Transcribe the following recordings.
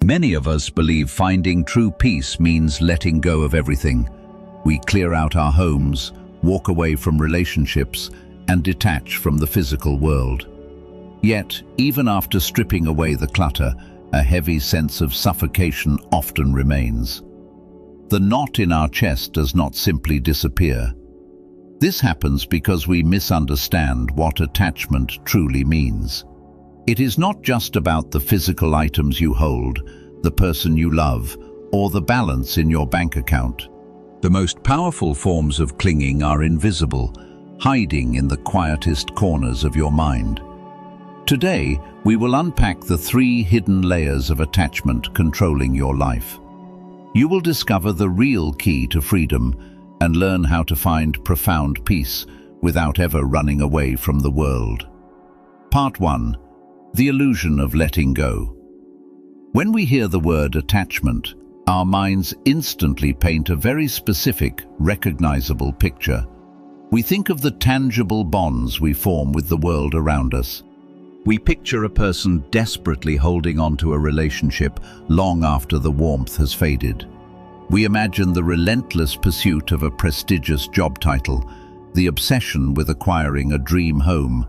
Many of us believe finding true peace means letting go of everything. We clear out our homes, walk away from relationships, and detach from the physical world. Yet, even after stripping away the clutter, a heavy sense of suffocation often remains. The knot in our chest does not simply disappear. This happens because we misunderstand what attachment truly means. It is not just about the physical items you hold, the person you love, or the balance in your bank account. The most powerful forms of clinging are invisible, hiding in the quietest corners of your mind. Today, we will unpack the 3 hidden layers of attachment controlling your life. You will discover the real key to freedom and learn how to find profound peace without ever running away from the world. Part 1. The illusion of letting go. When we hear the word attachment, our minds instantly paint a very specific, recognizable picture. We think of the tangible bonds we form with the world around us. We picture a person desperately holding on to a relationship long after the warmth has faded. We imagine the relentless pursuit of a prestigious job title, the obsession with acquiring a dream home,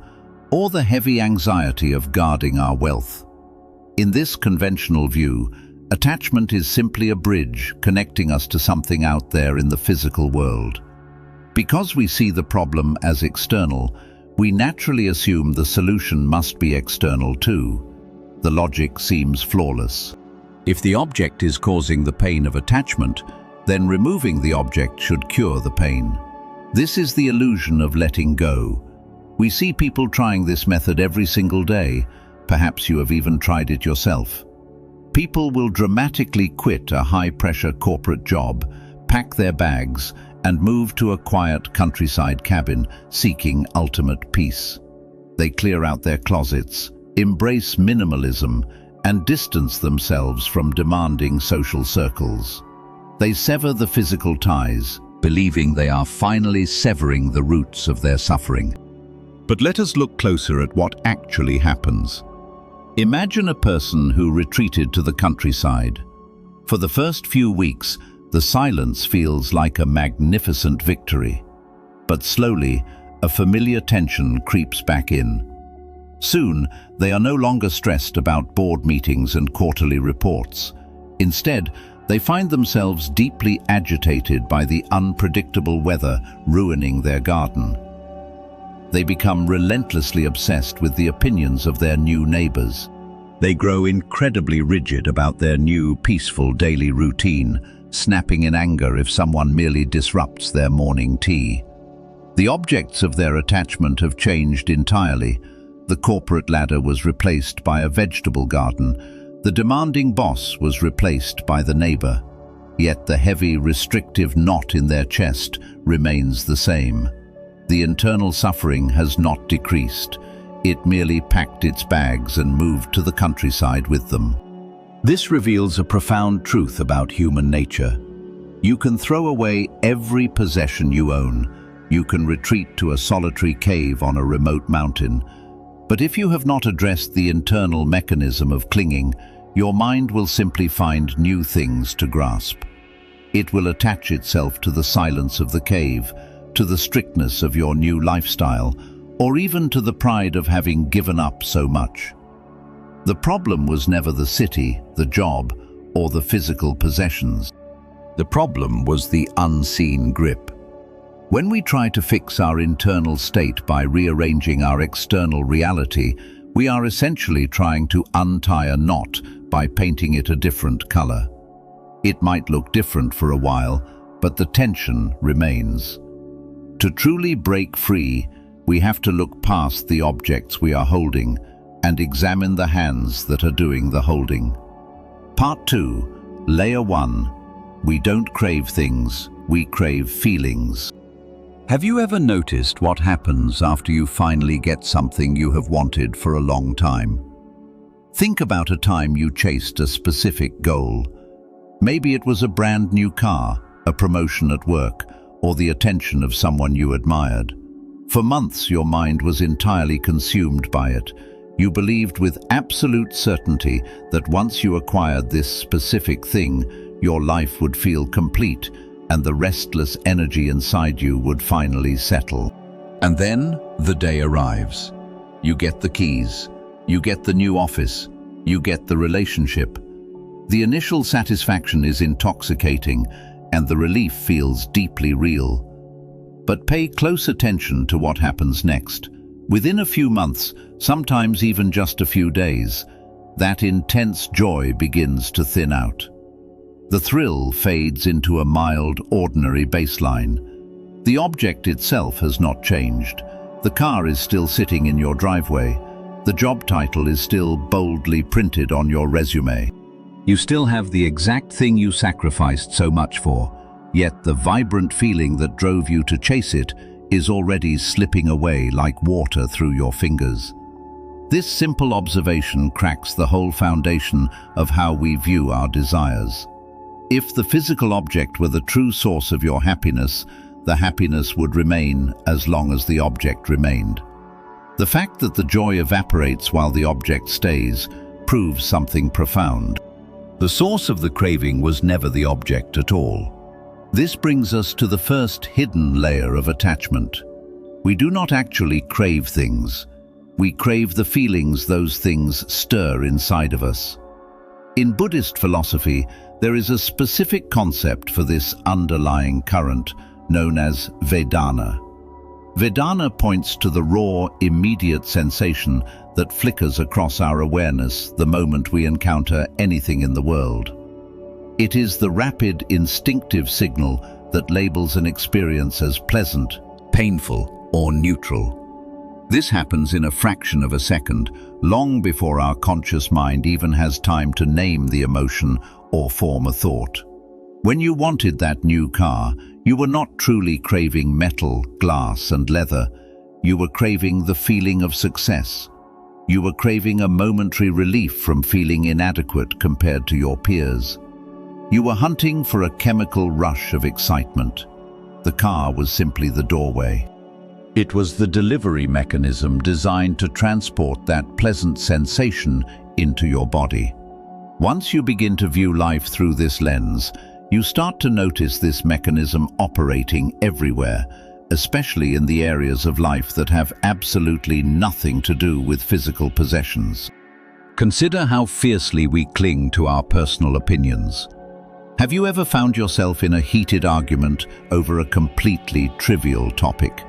or the heavy anxiety of guarding our wealth. In this conventional view, attachment is simply a bridge connecting us to something out there in the physical world. Because we see the problem as external, we naturally assume the solution must be external too. The logic seems flawless. If the object is causing the pain of attachment, then removing the object should cure the pain. This is the illusion of letting go. We see people trying this method every single day. Perhaps you have even tried it yourself. People will dramatically quit a high-pressure corporate job, pack their bags, and move to a quiet countryside cabin, seeking ultimate peace. They clear out their closets, embrace minimalism, and distance themselves from demanding social circles. They sever the physical ties, believing they are finally severing the roots of their suffering. But let us look closer at what actually happens. Imagine a person who retreated to the countryside. For the first few weeks, the silence feels like a magnificent victory. But slowly, a familiar tension creeps back in. Soon, they are no longer stressed about board meetings and quarterly reports. Instead, they find themselves deeply agitated by the unpredictable weather ruining their garden. They become relentlessly obsessed with the opinions of their new neighbors. They grow incredibly rigid about their new, peaceful daily routine, snapping in anger if someone merely disrupts their morning tea. The objects of their attachment have changed entirely. The corporate ladder was replaced by a vegetable garden. The demanding boss was replaced by the neighbor. Yet the heavy, restrictive knot in their chest remains the same. The internal suffering has not decreased. It merely packed its bags and moved to the countryside with them. This reveals a profound truth about human nature. You can throw away every possession you own. You can retreat to a solitary cave on a remote mountain. But if you have not addressed the internal mechanism of clinging, your mind will simply find new things to grasp. It will attach itself to the silence of the cave, to the strictness of your new lifestyle, or even to the pride of having given up so much. The problem was never the city, the job, or the physical possessions. The problem was the unseen grip. When we try to fix our internal state by rearranging our external reality, we are essentially trying to untie a knot by painting it a different color. It might look different for a while, but the tension remains. To truly break free, we have to look past the objects we are holding and examine the hands that are doing the holding. Part 2, Layer 1. We don't crave things, we crave feelings. Have you ever noticed what happens after you finally get something you have wanted for a long time? Think about a time you chased a specific goal. Maybe it was a brand new car, a promotion at work, or the attention of someone you admired. For months, your mind was entirely consumed by it. You believed with absolute certainty that once you acquired this specific thing, your life would feel complete and the restless energy inside you would finally settle. And then the day arrives. You get the keys, you get the new office, you get the relationship. The initial satisfaction is intoxicating and the relief feels deeply real. But pay close attention to what happens next. Within a few months, sometimes even just a few days, that intense joy begins to thin out. The thrill fades into a mild, ordinary baseline. The object itself has not changed. The car is still sitting in your driveway. The job title is still boldly printed on your resume. You still have the exact thing you sacrificed so much for, yet the vibrant feeling that drove you to chase it is already slipping away like water through your fingers. This simple observation cracks the whole foundation of how we view our desires. If the physical object were the true source of your happiness, the happiness would remain as long as the object remained. The fact that the joy evaporates while the object stays proves something profound. The source of the craving was never the object at all. This brings us to the first hidden layer of attachment. We do not actually crave things. We crave the feelings those things stir inside of us. In Buddhist philosophy, there is a specific concept for this underlying current, known as Vedana. Vedana points to the raw, immediate sensation that flickers across our awareness the moment we encounter anything in the world. It is the rapid, instinctive signal that labels an experience as pleasant, painful, or neutral. This happens in a fraction of a second, long before our conscious mind even has time to name the emotion or form a thought. When you wanted that new car, you were not truly craving metal, glass, and leather. You were craving the feeling of success. You were craving a momentary relief from feeling inadequate compared to your peers. You were hunting for a chemical rush of excitement. The car was simply the doorway. It was the delivery mechanism designed to transport that pleasant sensation into your body. Once you begin to view life through this lens, you start to notice this mechanism operating everywhere, especially in the areas of life that have absolutely nothing to do with physical possessions. Consider how fiercely we cling to our personal opinions. Have you ever found yourself in a heated argument over a completely trivial topic?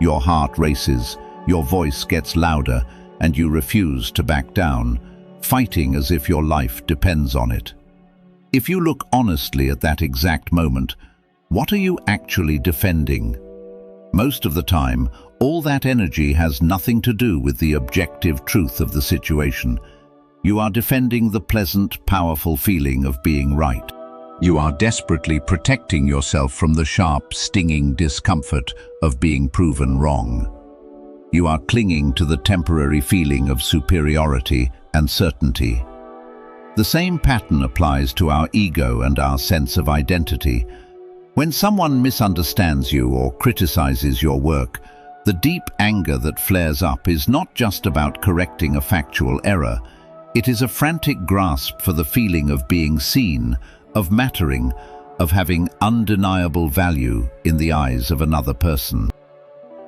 Your heart races, your voice gets louder, and you refuse to back down, fighting as if your life depends on it. If you look honestly at that exact moment, what are you actually defending? Most of the time, all that energy has nothing to do with the objective truth of the situation. You are defending the pleasant, powerful feeling of being right. You are desperately protecting yourself from the sharp, stinging discomfort of being proven wrong. You are clinging to the temporary feeling of superiority and certainty. The same pattern applies to our ego and our sense of identity. When someone misunderstands you or criticizes your work, the deep anger that flares up is not just about correcting a factual error. It is a frantic grasp for the feeling of being seen, of mattering, of having undeniable value in the eyes of another person.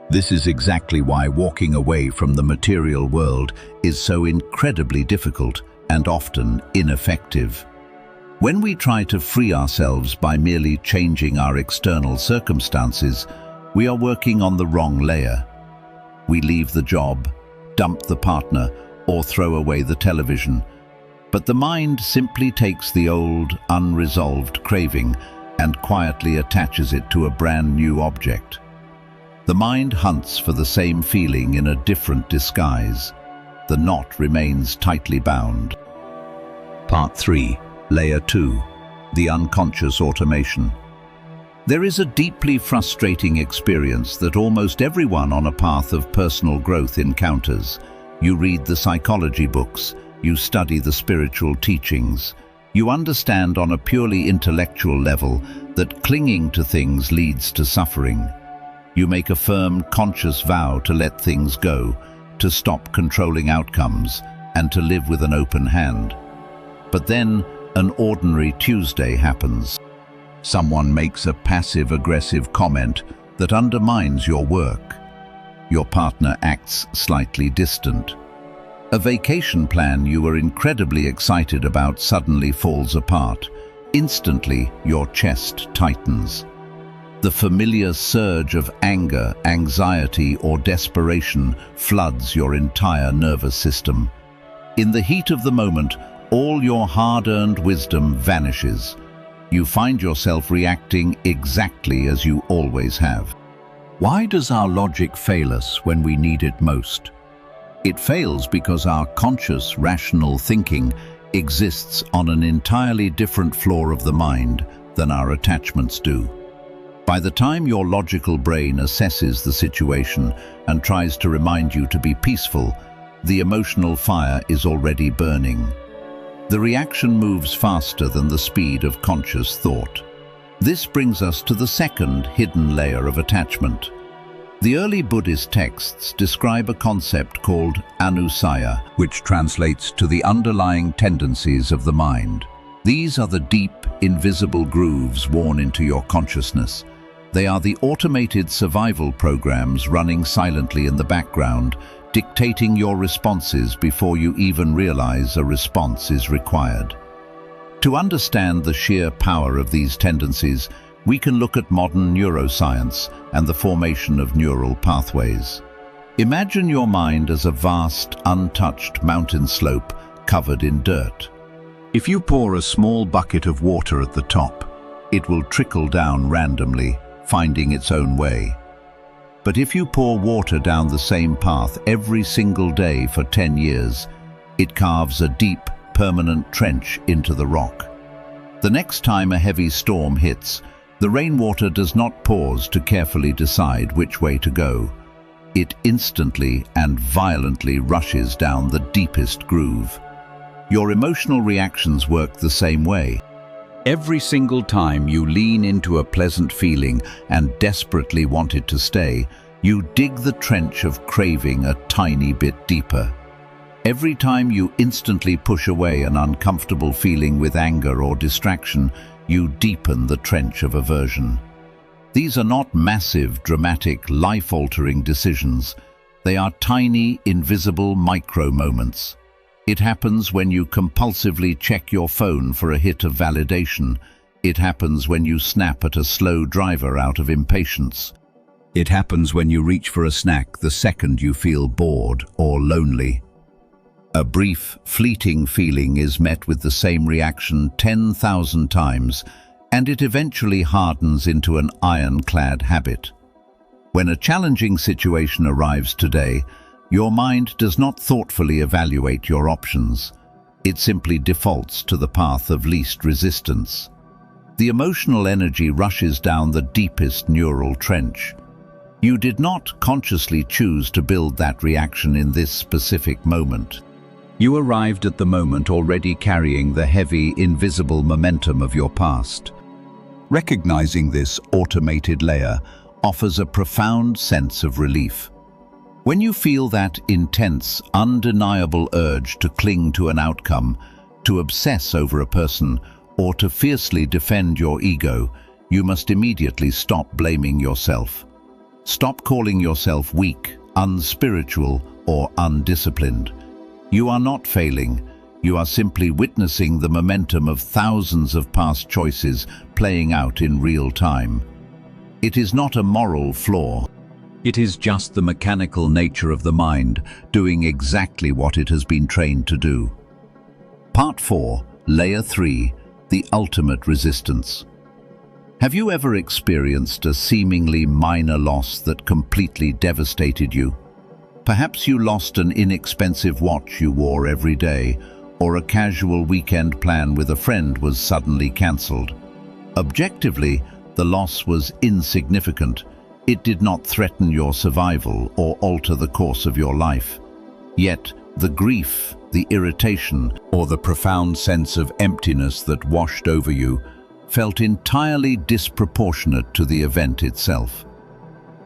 This is exactly why walking away from the material world is so incredibly difficult and often ineffective. When we try to free ourselves by merely changing our external circumstances, we are working on the wrong layer. We leave the job, dump the partner, or throw away the television. But the mind simply takes the old, unresolved craving and quietly attaches it to a brand new object. The mind hunts for the same feeling in a different disguise. The knot remains tightly bound. Part 3, Layer 2, the unconscious automation. There is a deeply frustrating experience that almost everyone on a path of personal growth encounters. You read the psychology books, you study the spiritual teachings. You understand on a purely intellectual level that clinging to things leads to suffering. You make a firm, conscious vow to let things go, to stop controlling outcomes, and to live with an open hand. But then, an ordinary Tuesday happens. Someone makes a passive-aggressive comment that undermines your work. Your partner acts slightly distant. A vacation plan you were incredibly excited about suddenly falls apart. Instantly, your chest tightens. The familiar surge of anger, anxiety, or desperation floods your entire nervous system. In the heat of the moment, all your hard-earned wisdom vanishes. You find yourself reacting exactly as you always have. Why does our logic fail us when we need it most? It fails because our conscious, rational thinking exists on an entirely different floor of the mind than our attachments do. By the time your logical brain assesses the situation and tries to remind you to be peaceful, the emotional fire is already burning. The reaction moves faster than the speed of conscious thought. This brings us to the second hidden layer of attachment. The early Buddhist texts describe a concept called anusaya, which translates to the underlying tendencies of the mind. These are the deep, invisible grooves worn into your consciousness. They are the automated survival programs running silently in the background, dictating your responses before you even realize a response is required. To understand the sheer power of these tendencies, we can look at modern neuroscience and the formation of neural pathways. Imagine your mind as a vast, untouched mountain slope covered in dirt. If you pour a small bucket of water at the top, it will trickle down randomly, finding its own way. But if you pour water down the same path every single day for 10 years, it carves a deep, permanent trench into the rock. The next time a heavy storm hits, the rainwater does not pause to carefully decide which way to go. It instantly and violently rushes down the deepest groove. Your emotional reactions work the same way. Every single time you lean into a pleasant feeling and desperately want it to stay, you dig the trench of craving a tiny bit deeper. Every time you instantly push away an uncomfortable feeling with anger or distraction, you deepen the trench of aversion. These are not massive, dramatic, life-altering decisions. They are tiny, invisible micro-moments. It happens when you compulsively check your phone for a hit of validation. It happens when you snap at a slow driver out of impatience. It happens when you reach for a snack the second you feel bored or lonely. A brief, fleeting feeling is met with the same reaction 10,000 times, and it eventually hardens into an ironclad habit. When a challenging situation arrives today, your mind does not thoughtfully evaluate your options. It simply defaults to the path of least resistance. The emotional energy rushes down the deepest neural trench. You did not consciously choose to build that reaction in this specific moment. You arrived at the moment already carrying the heavy, invisible momentum of your past. Recognizing this automated layer offers a profound sense of relief. When you feel that intense, undeniable urge to cling to an outcome, to obsess over a person, or to fiercely defend your ego, you must immediately stop blaming yourself. Stop calling yourself weak, unspiritual, or undisciplined. You are not failing. You are simply witnessing the momentum of thousands of past choices playing out in real time. It is not a moral flaw. It is just the mechanical nature of the mind doing exactly what it has been trained to do. Part 4, Layer 3, the ultimate resistance. Have you ever experienced a seemingly minor loss that completely devastated you? Perhaps you lost an inexpensive watch you wore every day, or a casual weekend plan with a friend was suddenly cancelled. Objectively, the loss was insignificant. It did not threaten your survival or alter the course of your life. Yet, the grief, the irritation, or the profound sense of emptiness that washed over you felt entirely disproportionate to the event itself.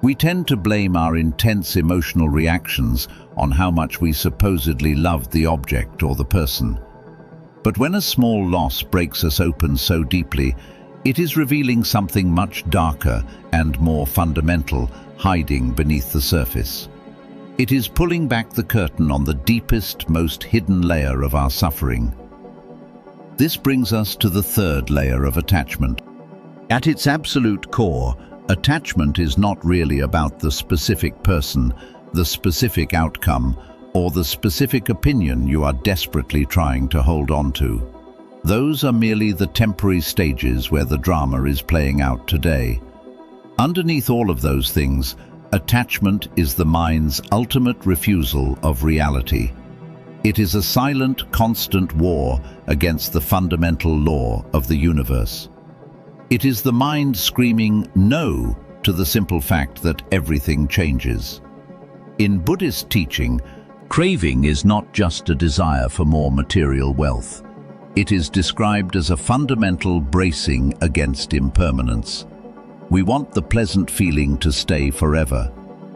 We tend to blame our intense emotional reactions on how much we supposedly loved the object or the person. But when a small loss breaks us open so deeply, it is revealing something much darker and more fundamental hiding beneath the surface. It is pulling back the curtain on the deepest, most hidden layer of our suffering. This brings us to the third layer of attachment. At its absolute core, attachment is not really about the specific person, the specific outcome, or the specific opinion you are desperately trying to hold on to. Those are merely the temporary stages where the drama is playing out today. Underneath all of those things, attachment is the mind's ultimate refusal of reality. It is a silent, constant war against the fundamental law of the universe. It is the mind screaming no to the simple fact that everything changes. In Buddhist teaching, craving is not just a desire for more material wealth. It is described as a fundamental bracing against impermanence. We want the pleasant feeling to stay forever.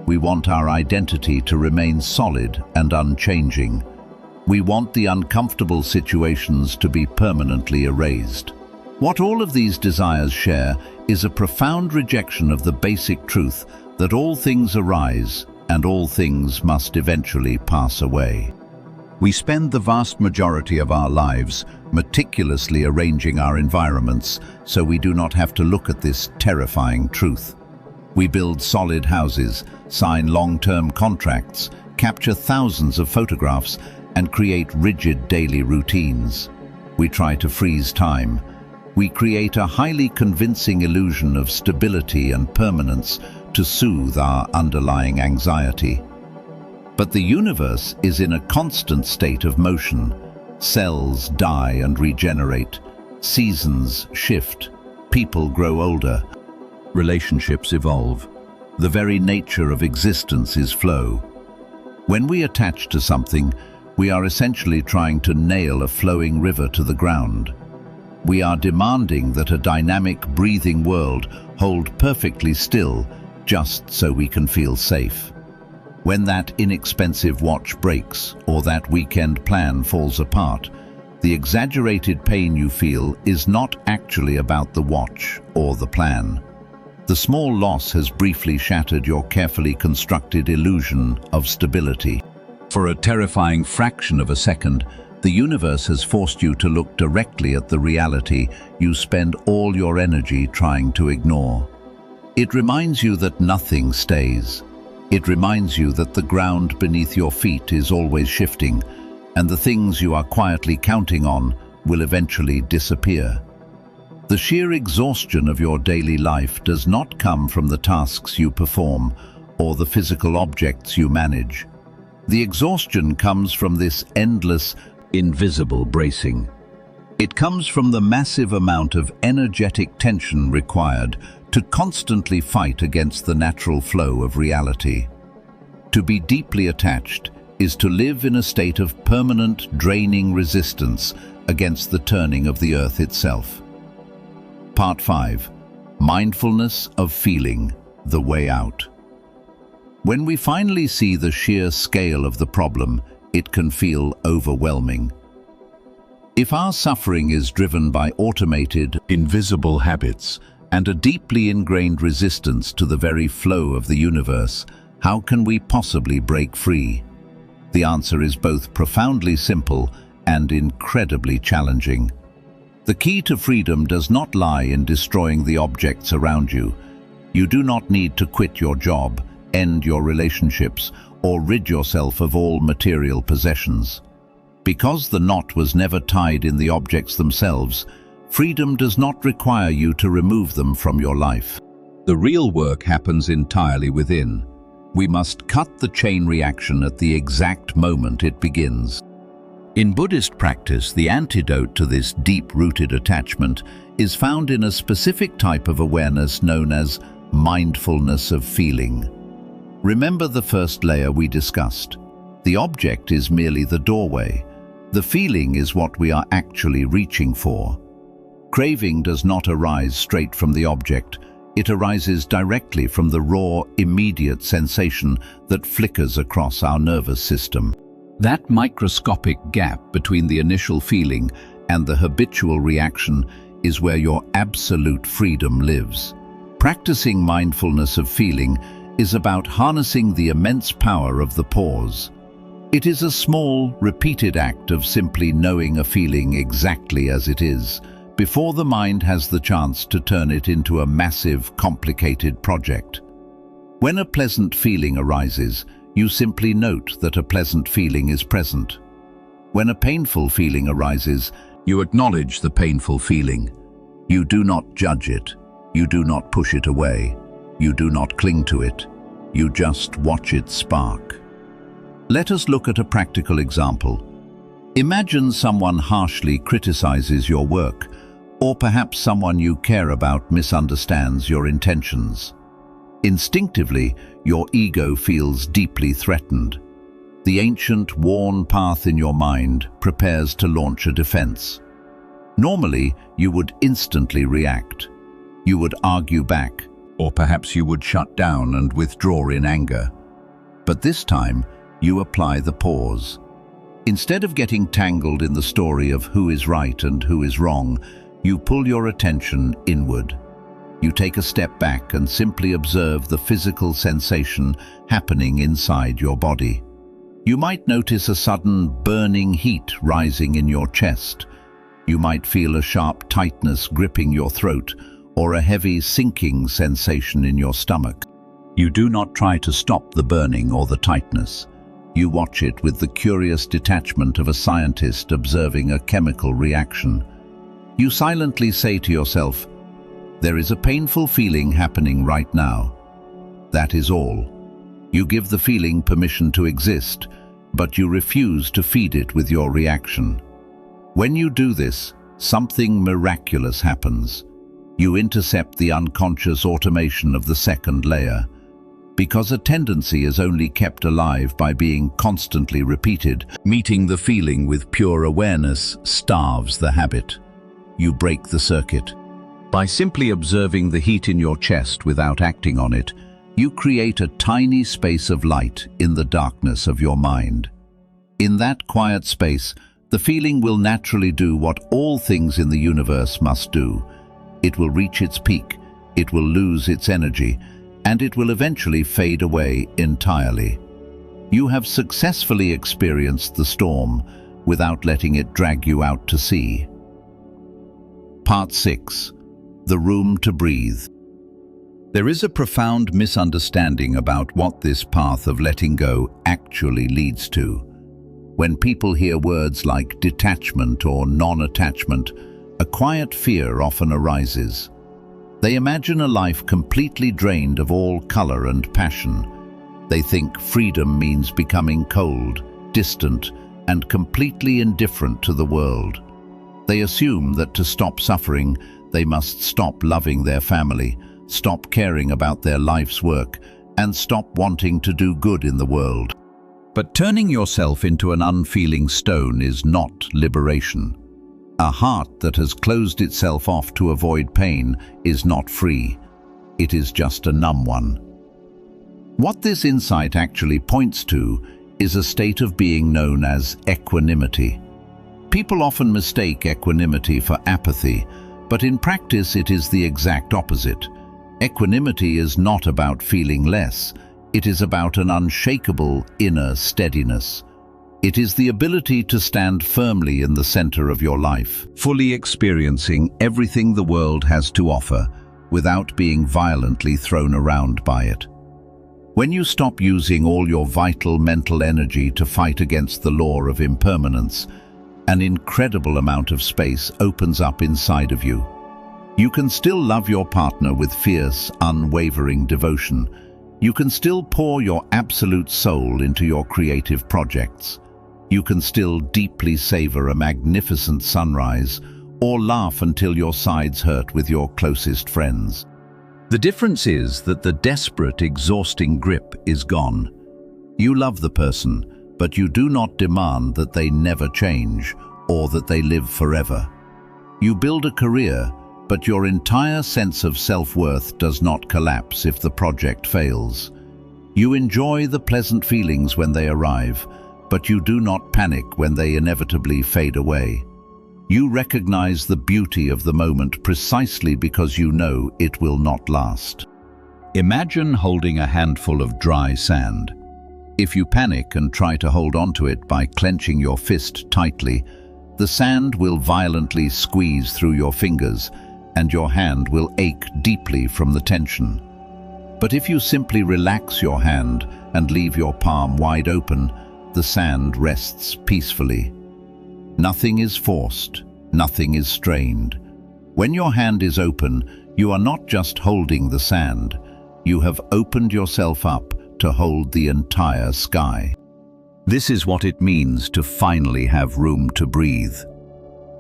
We want our identity to remain solid and unchanging. We want the uncomfortable situations to be permanently erased. What all of these desires share is a profound rejection of the basic truth that all things arise and all things must eventually pass away. We spend the vast majority of our lives meticulously arranging our environments so we do not have to look at this terrifying truth. We build solid houses, sign long-term contracts, capture thousands of photographs, and create rigid daily routines. We try to freeze time. We create a highly convincing illusion of stability and permanence to soothe our underlying anxiety. But the universe is in a constant state of motion. Cells die and regenerate. Seasons shift. People grow older. Relationships evolve. The very nature of existence is flow. When we attach to something, we are essentially trying to nail a flowing river to the ground. We are demanding that a dynamic, breathing world hold perfectly still just so we can feel safe. When that inexpensive watch breaks or that weekend plan falls apart, the exaggerated pain you feel is not actually about the watch or the plan. The small loss has briefly shattered your carefully constructed illusion of stability. For a terrifying fraction of a second, the universe has forced you to look directly at the reality you spend all your energy trying to ignore. It reminds you that nothing stays. It reminds you that the ground beneath your feet is always shifting, and the things you are quietly counting on will eventually disappear. The sheer exhaustion of your daily life does not come from the tasks you perform or the physical objects you manage. The exhaustion comes from this endless, invisible bracing. It comes from the massive amount of energetic tension required to constantly fight against the natural flow of reality. To be deeply attached is to live in a state of permanent, draining resistance against the turning of the earth itself. Part 5. Mindfulness of feeling, the way out. When we finally see the sheer scale of the problem, it can feel overwhelming. If our suffering is driven by automated, invisible habits and a deeply ingrained resistance to the very flow of the universe, how can we possibly break free? The answer is both profoundly simple and incredibly challenging. The key to freedom does not lie in destroying the objects around you. You do not need to quit your job, end your relationships, or rid yourself of all material possessions. Because the knot was never tied in the objects themselves, freedom does not require you to remove them from your life. The real work happens entirely within. We must cut the chain reaction at the exact moment it begins. In Buddhist practice, the antidote to this deep-rooted attachment is found in a specific type of awareness known as mindfulness of feeling. Remember the first layer we discussed. The object is merely the doorway. The feeling is what we are actually reaching for. Craving does not arise straight from the object. It arises directly from the raw, immediate sensation that flickers across our nervous system. That microscopic gap between the initial feeling and the habitual reaction is where your absolute freedom lives. Practicing mindfulness of feeling is about harnessing the immense power of the pause. It is a small, repeated act of simply knowing a feeling exactly as it is, before the mind has the chance to turn it into a massive, complicated project. When a pleasant feeling arises, you simply note that a pleasant feeling is present. When a painful feeling arises, you acknowledge the painful feeling. You do not judge it. You do not push it away. You do not cling to it. You just watch it spark. Let us look at a practical example. Imagine someone harshly criticizes your work, or perhaps someone you care about misunderstands your intentions. Instinctively, your ego feels deeply threatened. The ancient, worn path in your mind prepares to launch a defense. Normally, you would instantly react. You would argue back, or perhaps you would shut down and withdraw in anger. But this time, you apply the pause. Instead of getting tangled in the story of who is right and who is wrong, you pull your attention inward. You take a step back and simply observe the physical sensation happening inside your body. You might notice a sudden burning heat rising in your chest. You might feel a sharp tightness gripping your throat, or a heavy sinking sensation in your stomach. You do not try to stop the burning or the tightness. You watch it with the curious detachment of a scientist observing a chemical reaction. You silently say to yourself, "There is a painful feeling happening right now." That is all. You give the feeling permission to exist, but you refuse to feed it with your reaction. When you do this, something miraculous happens. You intercept the unconscious automation of the second layer. Because a tendency is only kept alive by being constantly repeated, meeting the feeling with pure awareness starves the habit. You break the circuit. By simply observing the heat in your chest without acting on it, you create a tiny space of light in the darkness of your mind. In that quiet space, the feeling will naturally do what all things in the universe must do. It will reach its peak, it will lose its energy, and it will eventually fade away entirely. You have successfully experienced the storm without letting it drag you out to sea. Part 6. The room to breathe. There is a profound misunderstanding about what this path of letting go actually leads to. When people hear words like detachment or non-attachment, a quiet fear often arises. They imagine a life completely drained of all color and passion. They think freedom means becoming cold, distant, and completely indifferent to the world. They assume that to stop suffering, they must stop loving their family, stop caring about their life's work, and stop wanting to do good in the world. But turning yourself into an unfeeling stone is not liberation. A heart that has closed itself off to avoid pain is not free. It is just a numb one. What this insight actually points to is a state of being known as equanimity. People often mistake equanimity for apathy, but in practice it is the exact opposite. Equanimity is not about feeling less. It is about an unshakable inner steadiness. It is the ability to stand firmly in the center of your life, fully experiencing everything the world has to offer, without being violently thrown around by it. When you stop using all your vital mental energy to fight against the law of impermanence, an incredible amount of space opens up inside of you. You can still love your partner with fierce, unwavering devotion. You can still pour your absolute soul into your creative projects. You can still deeply savor a magnificent sunrise, or laugh until your sides hurt with your closest friends. The difference is that the desperate, exhausting grip is gone. You love the person, but you do not demand that they never change or that they live forever. You build a career, But your entire sense of self-worth does not collapse if the project fails. You enjoy the pleasant feelings when they arrive, but you do not panic when they inevitably fade away. You recognize the beauty of the moment precisely because you know it will not last. Imagine holding a handful of dry sand. If you panic and try to hold onto it by clenching your fist tightly, the sand will violently squeeze through your fingers and your hand will ache deeply from the tension. But if you simply relax your hand and leave your palm wide open, the sand rests peacefully. Nothing is forced, nothing is strained. When your hand is open, you are not just holding the sand. You have opened yourself up to hold the entire sky. This is what it means to finally have room to breathe.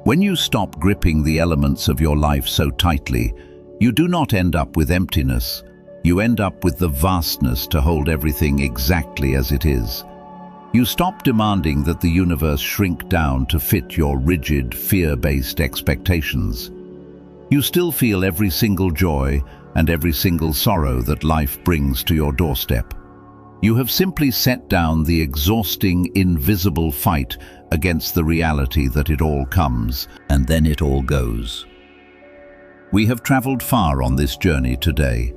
When you stop gripping the elements of your life so tightly, you do not end up with emptiness. You end up with the vastness to hold everything exactly as it is. You stop demanding that the universe shrink down to fit your rigid, fear-based expectations. You still feel every single joy and every single sorrow that life brings to your doorstep. You have simply set down the exhausting, invisible fight against the reality that it all comes, and then it all goes. We have traveled far on this journey today.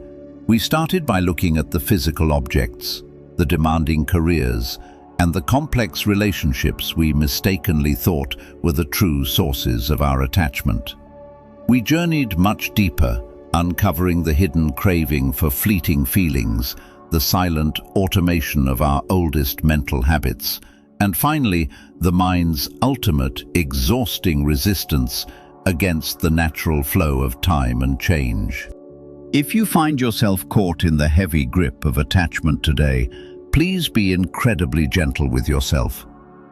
We started by looking at the physical objects, the demanding careers, and the complex relationships we mistakenly thought were the true sources of our attachment. We journeyed much deeper, uncovering the hidden craving for fleeting feelings, the silent automation of our oldest mental habits, and finally, the mind's ultimate, exhausting resistance against the natural flow of time and change. If you find yourself caught in the heavy grip of attachment today, please be incredibly gentle with yourself.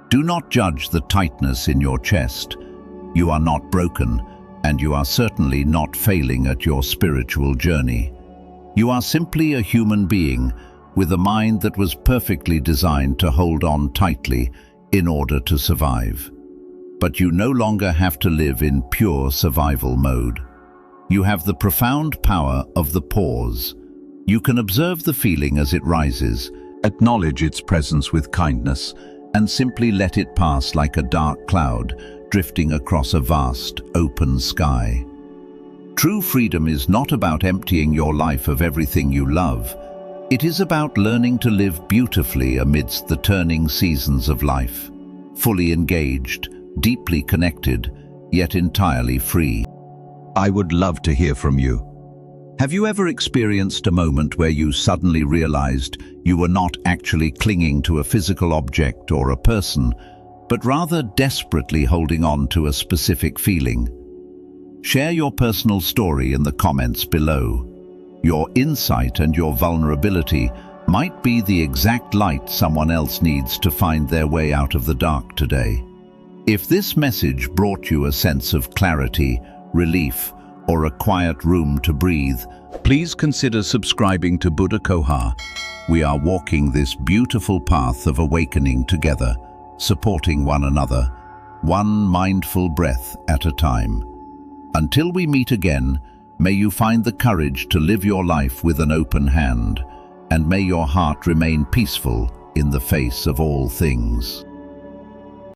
Do not judge the tightness in your chest. You are not broken, and you are certainly not failing at your spiritual journey. You are simply a human being with a mind that was perfectly designed to hold on tightly in order to survive. But you no longer have to live in pure survival mode. You have the profound power of the pause. You can observe the feeling as it rises, acknowledge its presence with kindness, and simply let it pass like a dark cloud drifting across a vast, open sky. True freedom is not about emptying your life of everything you love. It is about learning to live beautifully amidst the turning seasons of life, fully engaged, deeply connected, yet entirely free. I would love to hear from you. Have you ever experienced a moment where you suddenly realized you were not actually clinging to a physical object or a person, but rather desperately holding on to a specific feeling? Share your personal story in the comments below. Your insight and your vulnerability might be the exact light someone else needs to find their way out of the dark today. If this message brought you a sense of clarity, relief, or a quiet room to breathe, please consider subscribing to Buddha Coha. We are walking this beautiful path of awakening together, supporting one another, one mindful breath at a time. Until we meet again, may you find the courage to live your life with an open hand, and may your heart remain peaceful in the face of all things.